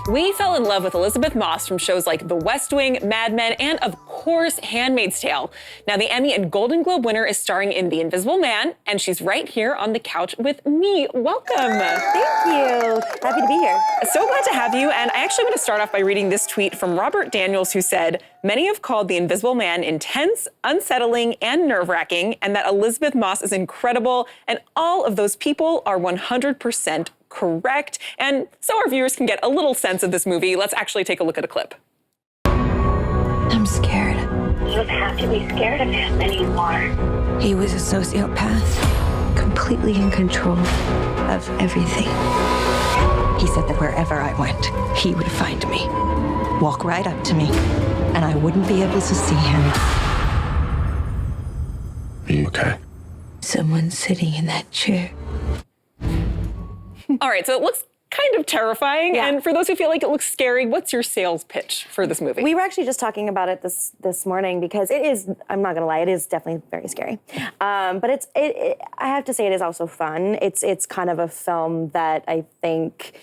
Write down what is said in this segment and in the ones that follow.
We fell in love with Elisabeth Moss from shows like The West Wing, Mad Men, and of course, Handmaid's Tale. Now the Emmy and Golden Globe winner is starring in The Invisible Man, and she's right here on the couch with me. Welcome. Thank you. Happy to be here. So glad to have you, and I actually want to start off by reading this tweet from Robert Daniels, who said, "Many have called The Invisible Man intense, unsettling, and nerve-wracking, and that Elisabeth Moss is incredible, and all of those people are 100% correct." And so our viewers can get a little sense of this movie, let's actually take a look at a clip. I'm scared. You don't have to be scared of him anymore. He was a sociopath, completely in control of everything. He said that wherever I went, he would find me, walk right up to me, and I wouldn't be able to see him. Are you okay? Someone sitting in that chair. All right, so it looks kind of terrifying. Yeah. And for those who feel like it looks scary, what's your sales pitch for this movie? We were actually just talking about it this morning because it is, I'm not gonna lie, it is definitely very scary. But I have to say it is also fun. It's kind of a film that I think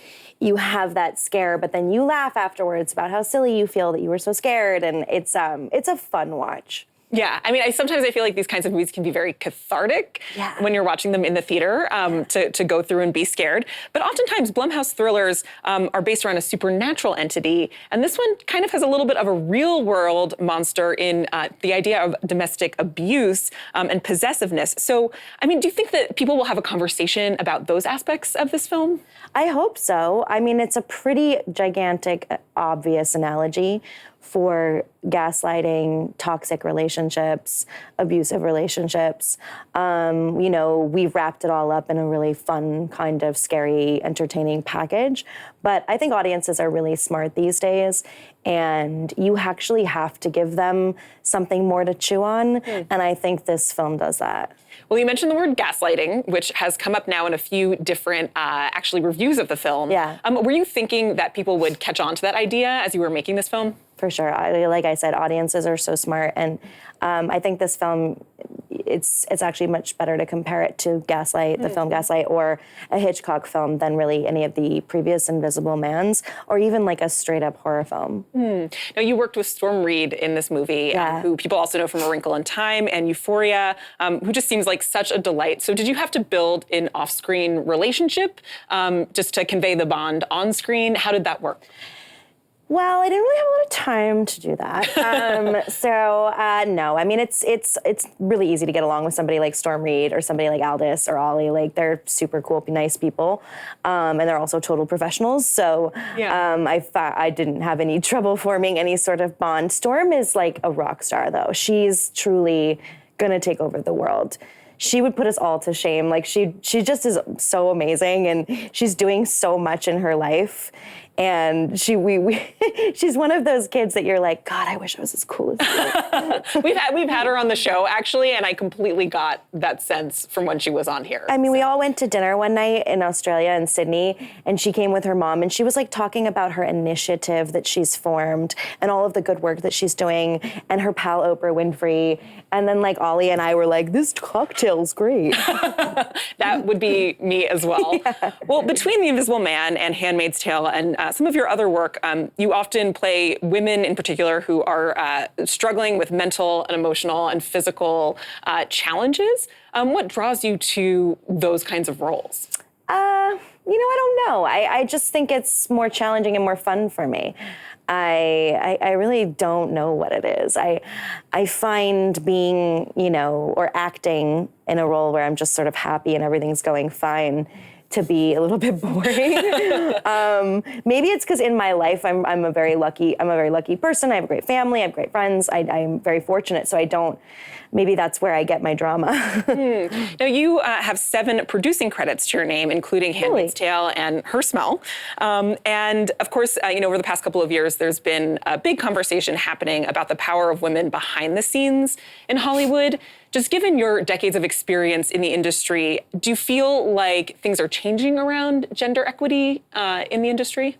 you have that scare, but then you laugh afterwards about how silly you feel that you were so scared, and it's a fun watch. Yeah, I mean, sometimes I feel like these kinds of movies can be very cathartic Yeah. when you're watching them in the theater to go through and be scared. But oftentimes, Blumhouse thrillers are based around a supernatural entity, and this one kind of has a little bit of a real-world monster in the idea of domestic abuse and possessiveness. So, I mean, do you think that people will have a conversation about those aspects of this film? I hope so. I mean, it's a pretty gigantic, obvious analogy for gaslighting, toxic relationships, abusive relationships. We've wrapped it all up in a really fun, kind of scary, entertaining package. But I think audiences are really smart these days, and you actually have to give them something more to chew on. And I think this film does that. Well, you mentioned the word gaslighting, which has come up now in a few different, actually, reviews of the film. Yeah. Were you thinking that people would catch on to that idea as you were making this film? For sure. Like I said, audiences are so smart. And I think this film, it's actually much better to compare it to Gaslight, the film Gaslight, or a Hitchcock film than really any of the previous Invisible Mans, or even like a straight up horror film. Now, you worked with Storm Reid in this movie, Yeah. who people also know from A Wrinkle in Time and Euphoria, who just seems like such a delight. So did you have to build an off-screen relationship just to convey the bond on screen? How did that work? Well, I didn't really have a lot of time to do that. No, I mean, it's really easy to get along with somebody like Storm Reid or somebody like Aldous or Ollie. Like, they're super cool, nice people. And they're also total professionals. So Yeah. I didn't have any trouble forming any sort of bond. Storm is like a rock star, though. She's truly gonna take over the world. She would put us all to shame. Like, she just is so amazing, and she's doing so much in her life. And she's one of those kids that you're like, God, I wish I was as cool as her. We've had her on the show, actually, and I completely got that sense from when she was on here. I mean, we all went to dinner one night in Australia, in Sydney, and she came with her mom, and she was like talking about her initiative that she's formed and all of the good work that she's doing, and her pal Oprah Winfrey. And then like Ollie and I were like, this cocktail's great. That would be me as well. Yeah. Well, between The Invisible Man and Handmaid's Tale and some of your other work, you often play women in particular who are struggling with mental and emotional and physical challenges. What draws you to those kinds of roles? I don't know. I just think it's more challenging and more fun for me. I really don't know what it is. I find being, or acting in a role where I'm just sort of happy and everything's going fine to be a little bit boring. Maybe it's because in my life I'm a very lucky person. I have a great family. I have great friends. I'm very fortunate. So maybe that's where I get my drama. Now, you have 7 producing credits to your name, including Handmaid's Tale and Her Smell. And of course, over the past couple of years, there's been a big conversation happening about the power of women behind the scenes in Hollywood. Just given your decades of experience in the industry, do you feel like things are changing around gender equity in the industry?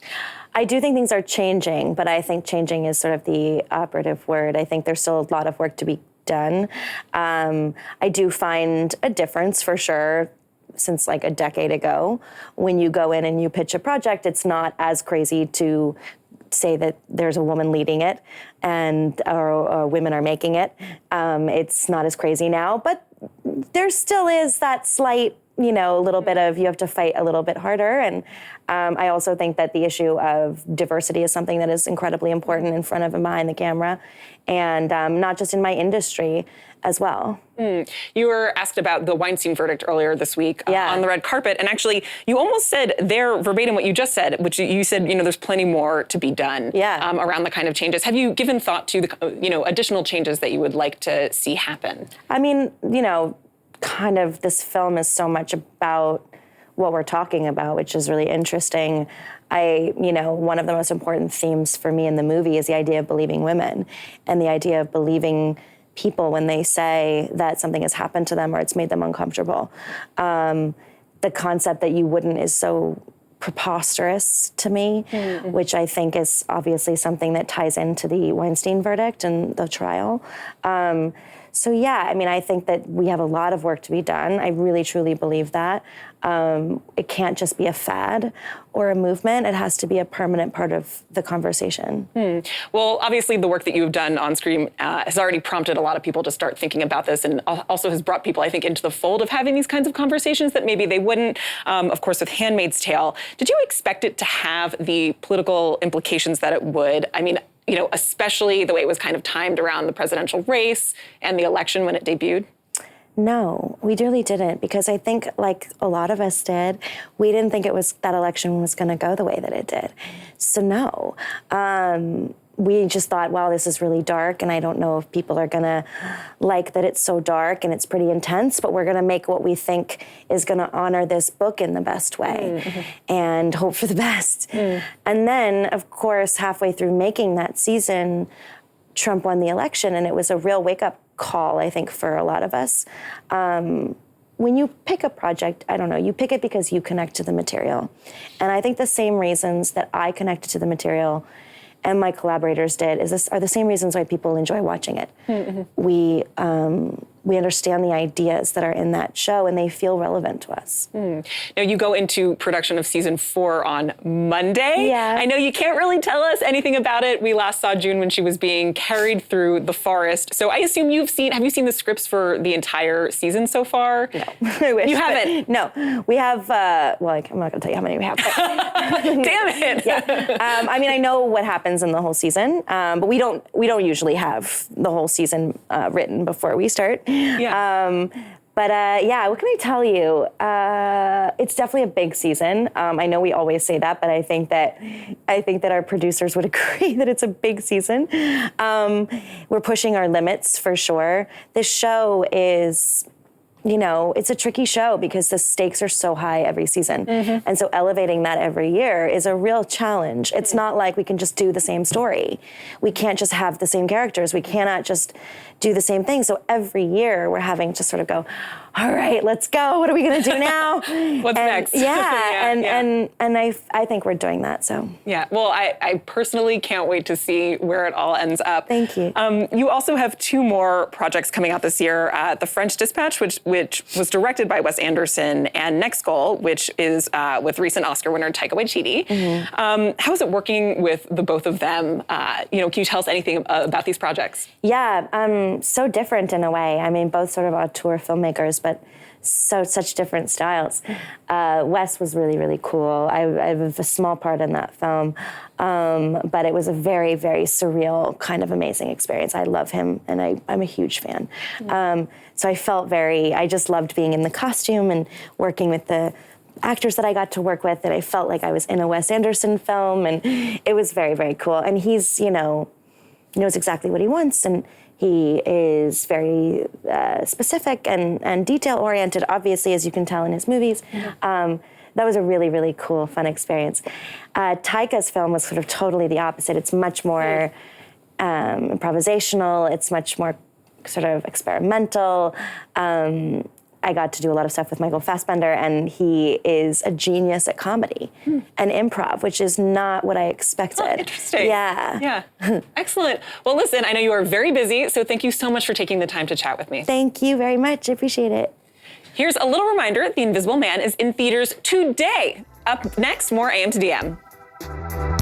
I do think things are changing, but I think changing is sort of the operative word. I think there's still a lot of work to be done. I do find a difference for sure. since like a decade ago. When you go in and you pitch a project, it's not as crazy to say that there's a woman leading it and or women are making it. It's not as crazy now, but there still is that slight, you know, a little bit of, you have to fight a little bit harder. And I also think that the issue of diversity is something that is incredibly important in front of and behind the camera, and not just in my industry as well. You were asked about the Weinstein verdict earlier this week on the red carpet, and actually you almost said there verbatim what you just said, which you said, you know, there's plenty more to be done around the kind of changes. Have you given thought to the, you know, additional changes that you would like to see happen? I mean, you know, kind of this film is so much about what we're talking about, which is really interesting. You know, one of the most important themes for me in the movie is the idea of believing women and the idea of believing people when they say that something has happened to them or it's made them uncomfortable. The concept that you wouldn't is so preposterous to me, which I think is obviously something that ties into the Weinstein verdict and the trial. So yeah, I mean, I think that we have a lot of work to be done. I really, truly believe that. It can't just be a fad or a movement. It has to be a permanent part of the conversation. Well, obviously the work that you've done on screen has already prompted a lot of people to start thinking about this, and also has brought people, I think, into the fold of having these kinds of conversations that maybe they wouldn't. Of course, with *Handmaid's Tale*, did you expect it to have the political implications that it would? I mean, you know, especially the way it was kind of timed around the presidential race and the election when it debuted? No, we really didn't, because I think, like a lot of us did, we didn't think that election was going to go the way that it did. So no, we just thought, wow, this is really dark, and I don't know if people are going to like that it's so dark and it's pretty intense, but we're going to make what we think is going to honor this book in the best way and hope for the best. And then, of course, halfway through making that season, Trump won the election, and it was a real wake-up call, I think, for a lot of us. When you pick a project, I don't know, you pick it because you connect to the material. And I think the same reasons that I connected to the material and my collaborators did are the same reasons why people enjoy watching it. We understand the ideas that are in that show, and they feel relevant to us. Now, you go into production of season 4 on Monday. Yeah. I know you can't really tell us anything about it. We last saw June when she was being carried through the forest. So I assume have you seen the scripts for the entire season so far? No. I wish. You haven't? No. We have, well, I'm not going to tell you how many we have. But Damn it. Yeah. I mean, I know what happens in the whole season, but we don't usually have the whole season written before we start. Yeah. Yeah, what can I tell you? It's definitely a big season. I know we always say that, but I think that our producers would agree that it's a big season. We're pushing our limits for sure. This show is, you know, it's a tricky show because the stakes are so high every season. And so elevating that every year is a real challenge. It's not like we can just do the same story. We can't just have the same characters. We cannot just do the same thing. So every year we're having to sort of go, all right, let's go. What are we going to do now? What's next? And I think we're doing that. So yeah. Well, I personally can't wait to see where it all ends up. Thank you. You also have 2 more projects coming out this year: The French Dispatch, which was directed by Wes Anderson, and Next Goal, which is with recent Oscar winner Taika Waititi. How is it working with the both of them? You know, can you tell us anything about these projects? Yeah. So different in a way. I mean, both sort of auteur filmmakers, but such different styles. Wes was really, really cool. I have a small part in that film, but it was a very, very surreal, kind of amazing experience. I love him, and I'm a huge fan. So I just loved being in the costume and working with the actors that I got to work with, and I felt like I was in a Wes Anderson film, and it was very, very cool. And he's, you know, knows exactly what he wants, and he is very specific and detail-oriented, obviously, as you can tell in his movies. That was a really, really cool, fun experience. Taika's film was sort of totally the opposite. It's much more improvisational. It's much more sort of experimental. I got to do a lot of stuff with Michael Fassbender, and he is a genius at comedy and improv, which is not what I expected. Oh, interesting. Yeah. Excellent. Well, listen, I know you are very busy, so thank you so much for taking the time to chat with me. Thank you very much. I appreciate it. Here's a little reminder, The Invisible Man is in theaters today. Up next, more AM to DM.